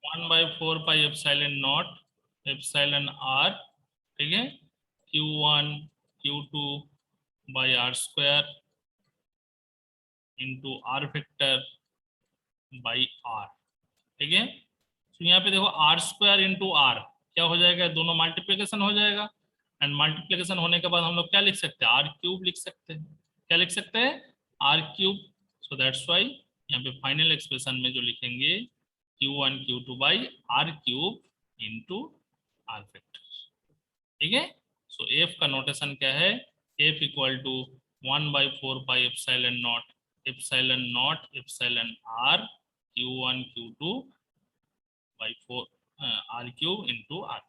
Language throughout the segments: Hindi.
1/4 पाई एप्सिलॉन आर, ठीक है, Q1 Q2 by R square into R vector by R, ठीक है। तो यहाँ पे देखो आर स्क्वायर इंटू आर क्या हो जाएगा, दोनों मल्टीप्लिकेशन हो जाएगा, एंड मल्टीप्लिकेशन होने के बाद हम लोग क्या लिख सकते हैं, आर क्यूब लिख सकते हैं। क्या लिख सकते हैं, R cube. So that's why यहाँ पे फाइनल एक्सप्रेशन में जो लिखेंगे Q1 Q2 by R cube into R vector, ठीक है। सो एफ का नोटेशन क्या है, F equal to 1/4 pi epsilon R Q1 Q2 by 4 r cube into r।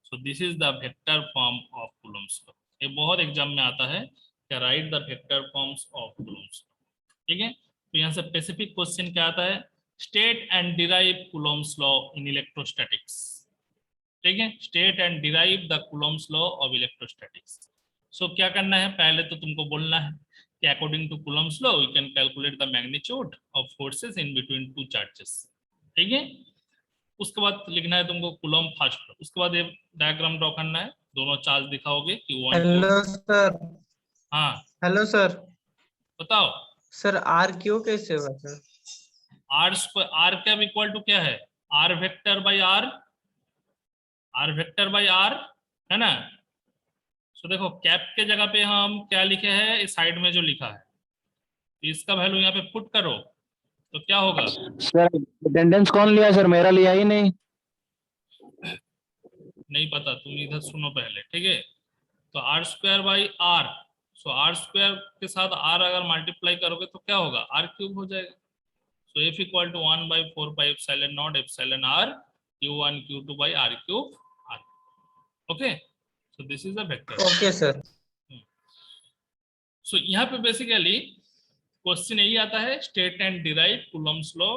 so this is the vector form of Coulomb's law। ये बहुत एग्जाम में आता है क्या, right the vector forms of Coulomb's law, ठीक है। तो यहाँ से स्पेसिफिक क्वेश्चन क्या आता है, state and derive Coulomb's law in electrostatics, ठीक है, state and derive the Coulomb's law of electrostatics. So क्या करना है, पहले तो तुमको बोलना है कि according to Coulomb's law we can calculate the magnitude of forces in between two charges, ठीक है। उसके बाद लिखना है तुमको कूलम्ब फर्स्ट, उसके बाद ये डायग्राम ड्रॉ करना है, दोनों चार्ज दिखाओगे Q1 Q। Hello sir. हाँ हेलो सर। बताओ। सर आर क्यू कैसे हुआ sir? R square, R cap equal to क्या है, R vector by R, R vector by R, है ना। सो देखो कैप के जगह पे हम क्या लिखे हैं, इस साइड में जो लिखा है, तो इसका वैल्यू यहाँ पे पुट करो तो क्या होगा। सर अटेंडेंस कौन लिया सर? मेरा लिया ही नहीं। नहीं पता, तुम इधर सुनो पहले, ठीक है। तो R square by R, so R square के साथ आर अगर मल्टीप्लाई करोगे तो क्या होगा, आर क्यूब हो जाएगा। So F equal to 1/4 pi epsilon r Q1 Q2 by r cube r। Okay, so this is the vector। Okay sir. So यहाँ पे बेसिकली क्वेश्चन यही आता है, state and derive Coulomb's law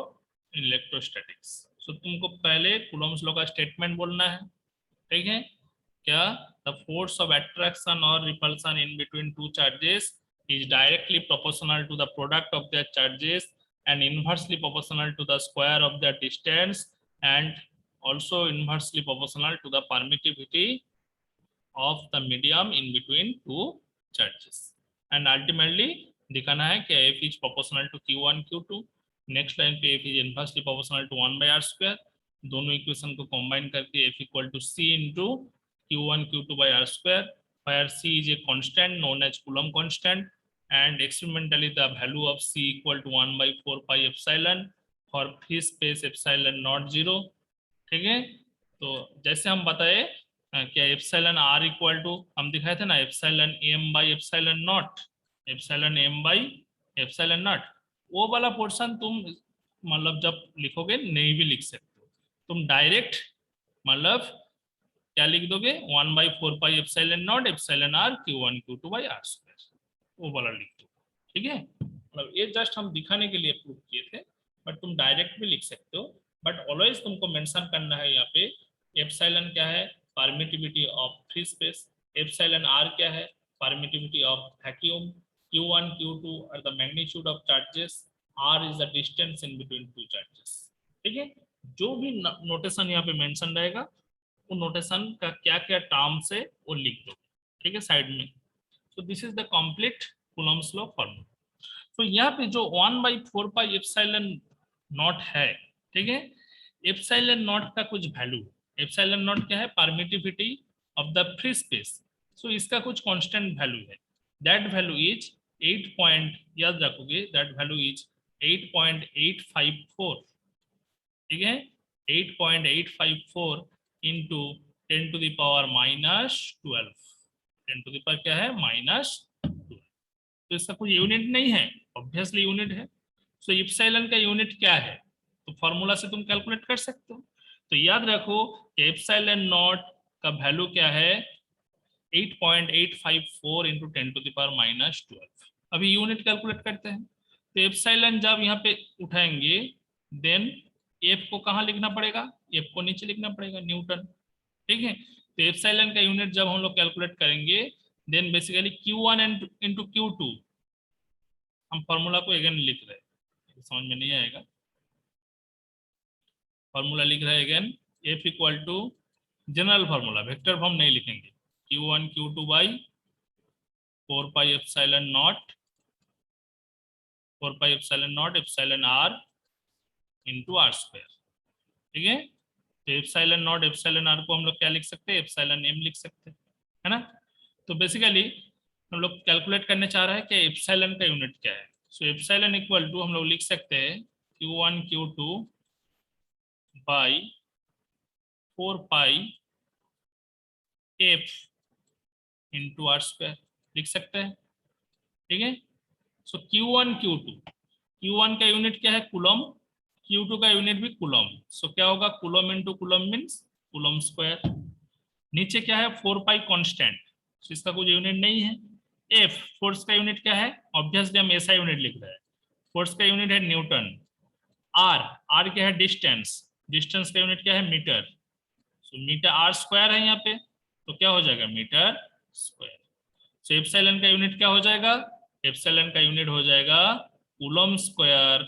in electrostatics. So तुमको पहले Coulomb's law का स्टेटमेंट बोलना है, ठीक है। क्या, द फोर्स ऑफ अट्रैक्शन और repulsion in between two charges is directly proportional to the product of their charges and inversely proportional to the square of their distance and also inversely proportional to the permittivity of the medium in between two charges। and ultimately दिखाना है कि f is proportional to Q1 Q2, next line पे f is inversely proportional to 1 by r square, दोनों इक्वेशन को कंबाइन करके f equal to c into Q1 Q2 by r square, where c is a constant known as Coulomb constant and experimentally the value of c equal to 1/4 pi epsilon for free space epsilon not 0, ठीक है। तो जैसे हम बताए क्या एप्सिलॉन आर इक्वल टू, हम दिखाए थे ना epsilon M by epsilon naught, epsilon M by epsilon naught, वो वाला पोर्शन तुम मतलब जब लिखोगे नहीं भी लिख सकते हो, तुम डायरेक्ट मतलब क्या लिख दोगे, 1/4 pi epsilon naught epsilon R Q1 Q2 by R square, वो वाला लिख दो, ठीक है। मतलब ये जस्ट हम दिखाने के लिए प्रूव किए थे, बट तुम डायरेक्ट भी लिख सकते हो, बट ऑलवेज तुमको मेंशन करना है यहाँ पे एप्सिलॉन क्या है, permittivity of free space, epsilon R क्या है, permittivity of vacuum, Q1 Q2 are the magnitude of charges, R is the distance in between two charges, ठीक है। जो भी नोटेशन यहाँ पे मेंशन रहेगा वो नोटेशन का क्या क्या टर्म्स है वो लिख दो, ठीक है, साइड में। So this is the complete Coulomb's law formula. तो यहाँ पे जो 1/4 पाई एप्सिलॉन नॉट है, ठीक है, एप्सिलॉन नॉट का कुछ वैल्यू, एप्सिलॉन नॉट क्या है, permittivity of the free space, so इसका कुछ कांस्टेंट वैल्यू है, दैट वैल्यू इज 8 पॉइंट, याद रखोगे दैट वैल्यू इज 8.854, ठीक है, 8.854 into 10 to the power -12, 10 to the power क्या है -12, तो इसका कोई यूनिट नहीं है, ऑब्वियसली यूनिट है। सो एप्सिलॉन का यूनिट क्या है, तो फॉर्मूला से तुम कैलकुलेट कर सकते हो। तो याद रखो कि एप्सिलॉन नॉट का वैल्यू क्या है, 8.854 इंटू 10 टू द पावर -12। अभी यूनिट कैलकुलेट करते हैं, तो एप्सिलॉन जब यहाँ पे उठाएंगे देन एफ को कहाँ लिखना पड़ेगा, एफ को नीचे लिखना पड़ेगा, न्यूटन, ठीक है। तो एप्सिलॉन का यूनिट जब हम लोग कैलकुलेट करेंगे then basically Q1 into Q2, हम फॉर्मूला को अगेन लिख रहे हैं, समझ में नहीं आएगा। फॉर्मूला लिख रहे हैं again, F equal to general formula, vector form नहीं लिखेंगे, Q1 Q2 by 4 pi epsilon naught, 4 pi epsilon naught epsilon R into R square. ठीक है, तो एप्सिलॉन नॉट एप्सिलॉन आर को हम लोग क्या लिख सकते हैं, एप्सिलॉन एम लिख सकते हैं, है ना। तो बेसिकली हम लोग कैलकुलेट करने चाह रहे हैं कि एप्सिलॉन का यूनिट क्या है। सो एप्सिलॉन इक्वल टू हम लोग लिख सकते हैं Q1 Q2 by 4 pi F into R square लिख सकते हैं। ठीक है, सो Q1 Q2, Q1 का यूनिट क्या है, कूलम, Q2 का यूनिट भी कूलम। सो क्या होगा, coulomb into coulomb means coulomb square. नीचे क्या है, 4 पाई कांस्टेंट, so इसका कोई यूनिट नहीं है। F फोर्स का यूनिट क्या है, ऑब्वियसली हम ऐसा यूनिट लिख रहे हैं, फोर्स का यूनिट है न्यूटन। R क्या है, डिस्टेंस, डिस्टेंस का यूनिट क्या है, metre. So metre R square है यहाँ पे, तो क्या हो जाएगा, मीटर स्क्वायर। सो एप्सिलॉन का यूनिट क्या हो जाएगा, एप्सिलॉन का यूनिट हो जाएगा coulomb square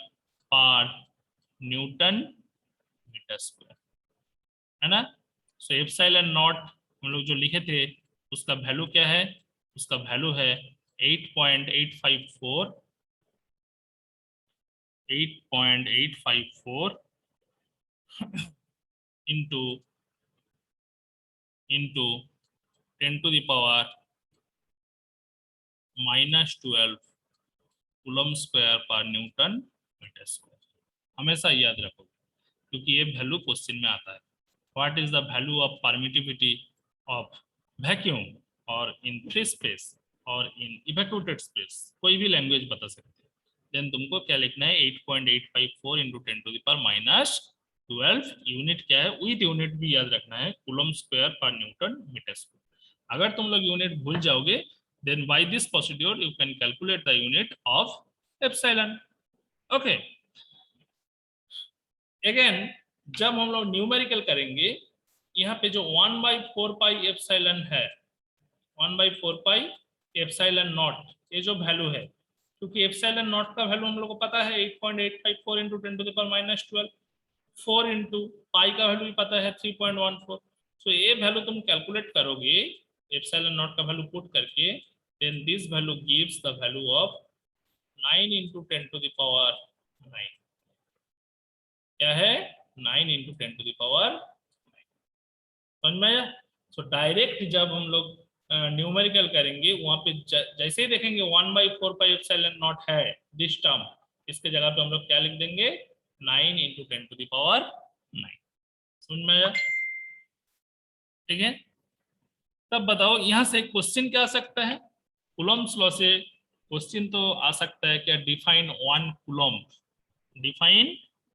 per newton metre square, है ना। सो एप्सिलॉन नॉट हम लोग जो लिखे थे उसका वैल्यू क्या है, उसका वैल्यू है 8.854 into 10 to the power -12 coulomb square per newton metre square. हमेशा याद रखो क्योंकि ये वैल्यू क्वेश्चन में आता है। What is the value of permittivity of vacuum और इन फ्री स्पेस और इन इवैक्यूएटेड स्पेस, कोई भी लैंग्वेज बता सकते हैं। देन तुमको क्या लिखना है, 8.854 into 10 to the power -12, unit क्या है, विद यूनिट भी याद रखना है, coulomb square per newton metre square. अगर तुम लोग यूनिट भूल जाओगे then by this procedure you can calculate the unit of epsilon. Okay, again जब हम लोग न्यूमेरिकल करेंगे, यहाँ पे जो 1/4 पाई एप्सिलॉन है, 1/4 पाई एप्सिलॉन नॉट, ये जो वैल्यू है, क्योंकि एप्सिलॉन नॉट का वैल्यू हम लोग को पता है 8.854 into 10 to the power -12, 4 into pi का वैल्यू भी पता है 3.14। सो ये वैल्यू तुम कैलकुलेट करोगे एप्सिलॉन नॉट का वैल्यू पुट करके, then this value gives the value of 9 into 10 to the power 9। क्या है, 9 into 10 to the power 9। समझ में आया। सो डायरेक्ट जब हम लोग न्यूमेरिकल करेंगे वहां पे जैसे ही देखेंगे 1/4 पाई एप्सिलॉन नॉट है दिस टर्म, इसके जगह पे हम लोग क्या लिख देंगे, 9 into 10 to the power 9। समझ में आया, ठीक है। तब बताओ यहाँ से क्वेश्चन क्या आ सकता है, कूलम्स लॉ से क्वेश्चन तो आ सकता है क्या, define 1 coulomb, define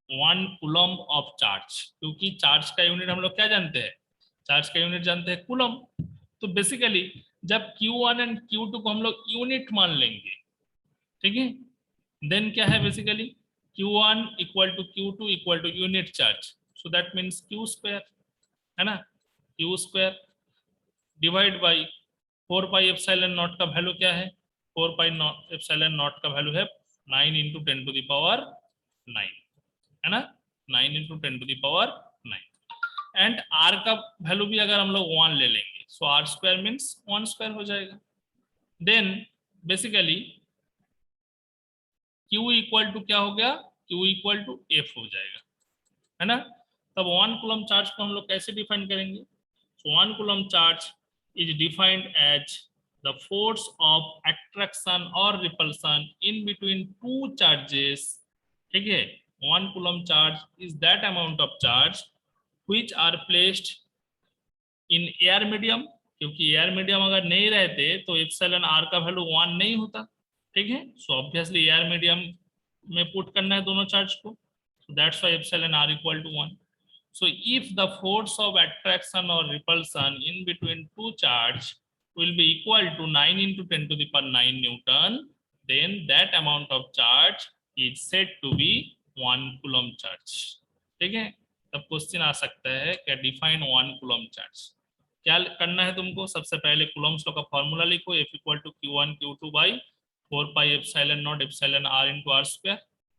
1 coulomb of charge, क्योंकि चार्ज का यूनिट हम लोग क्या जानते हैं, चार्ज का यूनिट जानते हैं कूलम। तो बेसिकली जब Q1 एंड Q2 को हम लोग यूनिट मान लेंगे, ठीक है, देन क्या है basically Q1 equal to Q2 equal to unit charge, so that means Q square, है ना, Q square divide by 4 pi epsilon naught का वैल्यू क्या है, 4 पाई एप्सिलॉन नॉट का वैल्यू है 9 इंटू 10 टू द पावर 9, है ना, 9 into 10 to the power 9। And R का वैल्यू भी अगर हम लोग 1 ले लेंगे, so R square means 1 square हो जाएगा। Then basically Q equal to क्या हो गया, Q इक्वल टू F हो जाएगा, है ना। तब 1 कूलम चार्ज को हम लोग कैसे डिफाइन करेंगे, सो 1 coulomb charge is defined as the force of attraction or repulsion in between two charges। ठीक है, 1 coulomb charge is that amount of charge which are placed in air medium, क्योंकि एयर मीडियम अगर नहीं रहते तो एप्सिलॉन आर का वैल्यू 1 नहीं होता, ठीक है। सो ऑब्वियसली एयर मीडियम में पुट करना है दोनों चार्ज को, so that's why epsilon r equal to 1। So if the force of attraction or repulsion in between two charge will be equal to 9 into 10 to the power 9 Newton, then that amount of charge is said to be 1 coulomb charge। ठीक है, तब क्वेश्चन आ सकता है क्या, डिफाइन 1 coulomb charge। क्या करना है तुमको, सबसे पहले कूलम्स लॉ का फॉर्मूला लिखो, F equal to Q1 Q2 by 4 pi epsilon naught epsilon r into R square,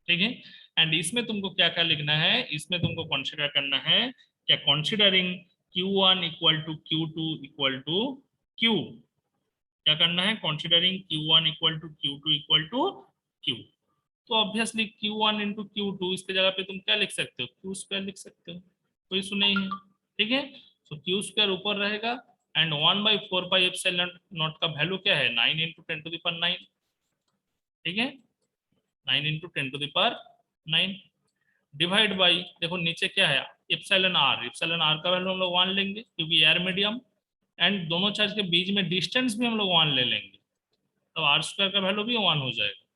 ठीक है। एंड इसमें तुमको क्या क्या लिखना है, इसमें तुमको कंसीडर करना है क्या, considering Q1 equal to Q2 equal to Q, क्या करना है, considering Q1 equal to Q2 equal to Q। तो ऑब्वियसली Q1 इंटू Q2 इसके जगह पे तुम क्या लिख सकते हो, Q स्क्वायर लिख सकते हो, कोई इशू नहीं है, ठीक है। तो Q स्क्वायर ऊपर रहेगा एंड 1/4 पाई एप्सिलॉन नॉट का वैल्यू क्या है, 9 इंटू 10 टू द पावर 9, ठीक है, 9 into 10 to the power 9 divide by, देखो नीचे क्या है, एप्सिलॉन आर, एप्सिलॉन आर का वैल्यू हम लोग 1 लेंगे क्योंकि एयर मीडियम, एंड दोनों चार्ज के बीच में डिस्टेंस भी हम लोग 1 ले लेंगे, तो आर स्क्वायर का वैल्यू भी 1 हो जाएगा।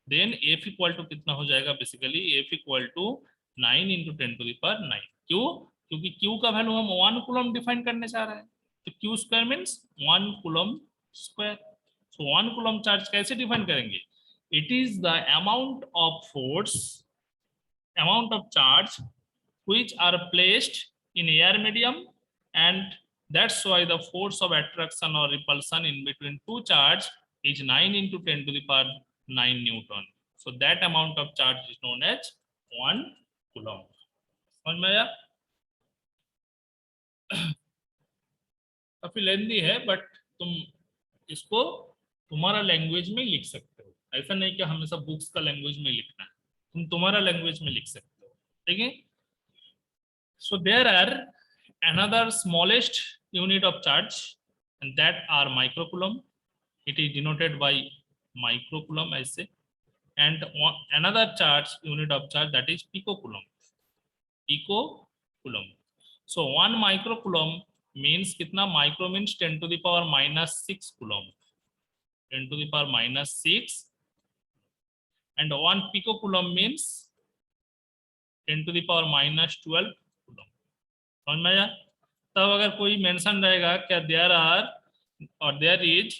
देन एफ इक्वल टू कितना हो जाएगा, basically F equal to 9 into 10 to the power 9। क्यों, क्योंकि क्यू का वैल्यू हम 1 कूलम डिफाइन करने जा रहे हैं, तो Q square means 1 coulomb square. So 1 coulomb charge कैसे डिफाइन करेंगे, it is the amount of force, amount of charge which are placed in air medium, and that's why the force of attraction or repulsion in between two charge is 9 into 10 to the power 9 Newton. So that amount of charge is known as 1 coulomb. समझ में आया? काफी लेंदी है बट तुम इसको तुम्हारा लैंग्वेज में लिख सकते हो, ऐसा नहीं कि हमेशा बुक्स का लैंग्वेज में लिखना है, तुम तुम्हारा लैंग्वेज में लिख सकते हो, ठीक है। So there are another smallest unit of charge, and that are microcoulomb. It is denoted by microcoulomb ऐसे, and another charge unit of charge that is picocoulomb. Picocoulomb. So 1 microcoulomb means कितना, micro means 10 to the power minus 6 coulomb, 10 to the power minus 6, and 1 picocoulomb means 10 to the power minus 12 coulomb. समझ में आया? तब अगर कोई मेंशन रहेगा क्या, देयर आर और देयर इज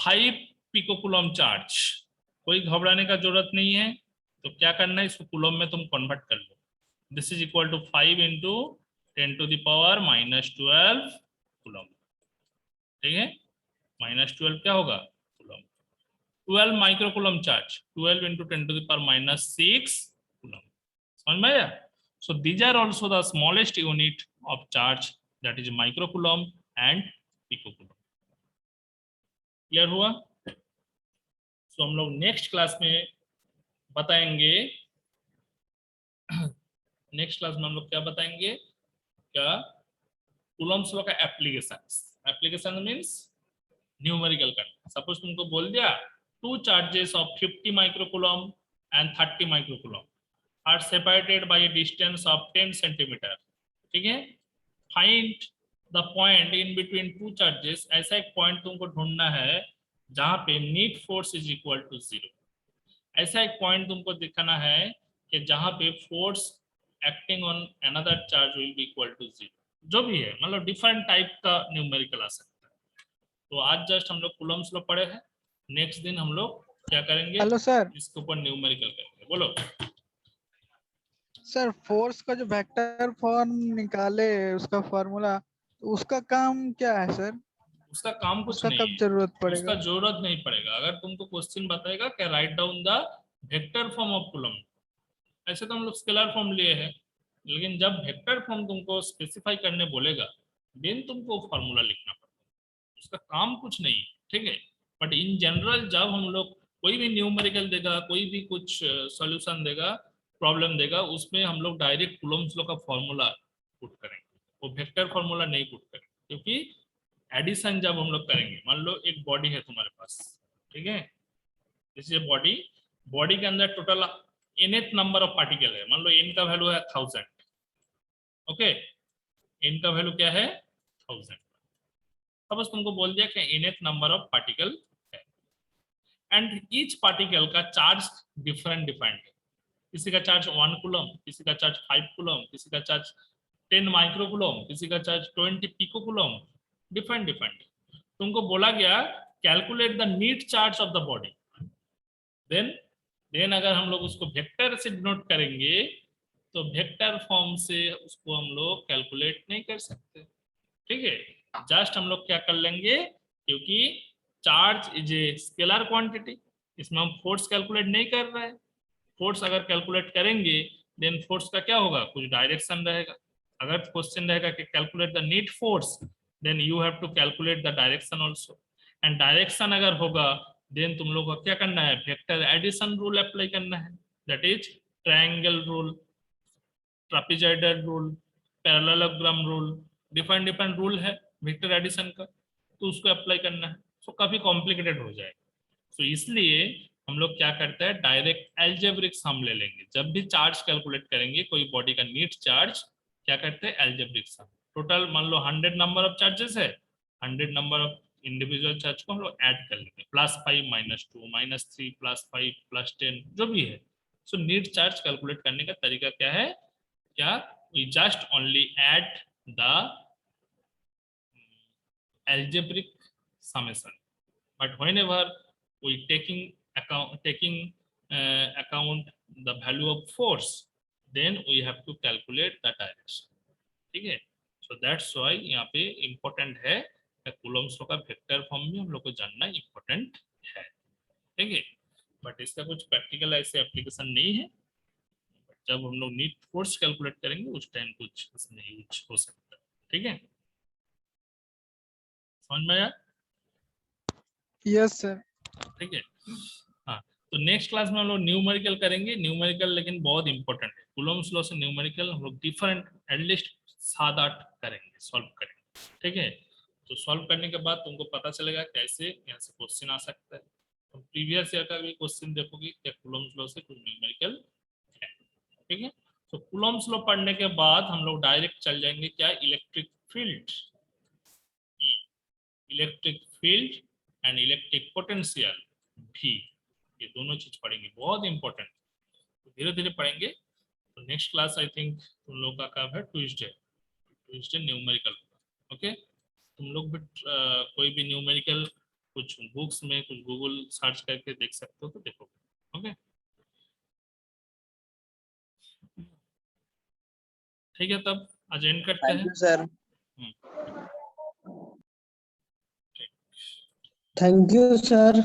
5 पिकोकुलम चार्ज, कोई घबराने का जरूरत नहीं है, तो क्या करना है, इसको कुलम में तुम कन्वर्ट कर लो, this is equal to 5 into 10 to the power minus 12 coulomb, ठीक है, माइनस 12 क्या होगा coulomb, 12 microcoulomb charge, 12 into 10 to the power minus 6 coulomb. समझ में आया? So these are also the smallest unit of charge, that is microcoulomb and picocoulomb. Clear हुआ? So हम लोग नेक्स्ट क्लास में बताएंगे, नेक्स्ट क्लास में हम लोग क्या बताएंगे, क्या कूलम्ब्स लॉ का एप्लीकेशंस, एप्लीकेशन मींस न्यूमेरिकल करना। सपोज तुमको बोल दिया two charges of 50 microcoulomb and 30 microcoulomb are separated by a distance of 10 centimeter, ठीक है, find the point in between two charges, ऐसा एक पॉइंट तुमको ढूंढना है जहां पे net force is equal to 0, ऐसा एक पॉइंट तुमको दिखाना है कि जहां पे force acting on another charge will be equal to 0, जो भी है, मतलब डिफरेंट टाइप का न्यूमेरिकल आ सकता है। तो आज जस्ट हम लोग कूलम्ब्स लॉ पढ़े हैं, नेक्स्ट दिन हम लोग क्या करेंगे, हेलो सर, इसके ऊपर न्यूमेरिकल करेंगे। बोलो सर फोर्स का जो वेक्टर फॉर्म निकाले उसका फॉर्मूला, तो उसका काम क्या है सर? उसका काम कुछ उसका नहीं कब है, जरूरत उसका पड़ेगा? जरूरत नहीं पड़ेगा। अगर तुमको क्वेश्चन बताएगा कि write down the vector form of coulomb, ऐसे तो हम लोग स्केलर फॉर्म लिए हैं, लेकिन जब वेक्टर फॉर्म तुमको स्पेसिफाई करने बोलेगा देन तुमको फॉर्मूला लिखना पड़ेगा, उसका काम कुछ नहीं है, ठीक है। बट इन जनरल जब हम लोग कोई भी न्यूमेरिकल देगा, कोई भी कुछ सॉल्यूशन देगा, प्रॉब्लम देगा, उसमें हम लोग डायरेक्ट कूलम्ब्स लॉ का फॉर्मूला पुट करेंगे, वो वेक्टर फॉर्मूला नहीं पुट करेंगे, क्योंकि एडिशन जब हम लोग करेंगे, मान लो एक बॉडी है तुम्हारे पास, ठीक है, दिस इज बॉडी, बॉडी के अंदर total nth number of particle है, मान लो n का वैल्यू है 1000, ओके, n का वैल्यू क्या है 1000, अब बस तुमको बोल दिया कि nth नंबर ऑफ पार्टिकल है, एंड ईच पार्टिकल का चार्ज डिफरेंट डिफरेंट है, किसी का चार्ज 1 कूलम, किसी का चार्ज 5 कूलम, किसी का चार्ज 10 माइक्रो कूलम, किसी का charge 20 pico coulomb, different different. तुमको बोला गया calculate the net charge of the body, then अगर हम लोग उसको वेक्टर से डिनोट करेंगे तो वेक्टर फॉर्म से उसको हम लोग कैलकुलेट नहीं कर सकते, ठीक है। जस्ट हम लोग क्या कर लेंगे, क्योंकि charge is a scalar quantity, इसमें हम फोर्स कैलकुलेट नहीं कर रहे हैं, फोर्स अगर कैलकुलेट करेंगे देन फोर्स का क्या होगा, कुछ डायरेक्शन रहेगा। अगर क्वेश्चन रहेगा कि calculate the net force, then you have to calculate the direction also. And direction अगर होगा देन तुम लोग को क्या करना है, वेक्टर एडिशन रूल अप्लाई करना है, that is triangle rule, trapezoidal rule, parallelogram rule, different rule है वेक्टर एडिशन का, तो उसको अप्लाई करना है। सो काफी कॉम्प्लिकेटेड हो जाएगा। तो इसलिए हम लोग क्या करते हैं, डायरेक्ट एल्जेब्रिक सम ले लेंगे। जब भी चार्ज कैलकुलेट करेंगे कोई बॉडी का नीट चार्ज, क्या करते हैं, एल्जेब्रिक सम। टोटल मान लो 100 नंबर ऑफ चार्जेस है, 100 नंबर ऑफ इंडिविजुअल चार्ज को हम लोग ऐड कर लेंगे, +5 -2 -3 +5 +10 जो भी है। सो नीट चार्ज कैलकुलेट करने का तरीका क्या है, क्या, we just only add the algebraic summation, but whenever we taking account the value of force, then we have to calculate the direction, ठीक है। so that's why यहाँ पे important है कूलम्स लॉ का वेक्टर फॉर्म भी हम लोग को जानना important है, ठीक है। बट इसका कुछ प्रैक्टिकल ऐसे एप्लीकेशन नहीं है, जब हम लोग नीट फोर्स कैलकुलेट करेंगे उस टाइम कुछ इसमें यूज हो सकता है, ठीक है। समझ में आया? Yes sir. ठीक है। हाँ, तो नेक्स्ट क्लास में हम लोग न्यूमेरिकल करेंगे। न्यूमेरिकल लेकिन बहुत इंपॉर्टेंट है, कूलम्स लॉ से न्यूमेरिकल हम लोग डिफरेंट एटलीस्ट 7-8 करेंगे, सॉल्व करेंगे, ठीक है। तो सॉल्व करने के बाद तुमको पता चलेगा कैसे यहाँ से क्वेश्चन आ सकता है। तो प्रीवियस ईयर का भी क्वेश्चन देखोगे क्या कूलम्स लॉ से कुछ न्यूमेरिकल है, ठीक है। तो कूलम्स लॉ पढ़ने के बाद हम लोग डायरेक्ट चल जाएंगे क्या, electric field, electric field and electric potential भी, ये दोनों चीज पढ़ेंगे, बहुत इंपॉर्टेंट। तो धीरे धीरे पढ़ेंगे। तो नेक्स्ट क्लास आई थिंक तुम लोग का कब है, ट्यूसडे न्यूमेरिकल, ओके। तुम लोग भी कोई भी न्यूमेरिकल कुछ बुक्स में कुछ गूगल सर्च करके देख सकते हो तो देखोगे, ओके। ठीक है, तब आज एंड करते हैं। Sir, hmm, thank you sir.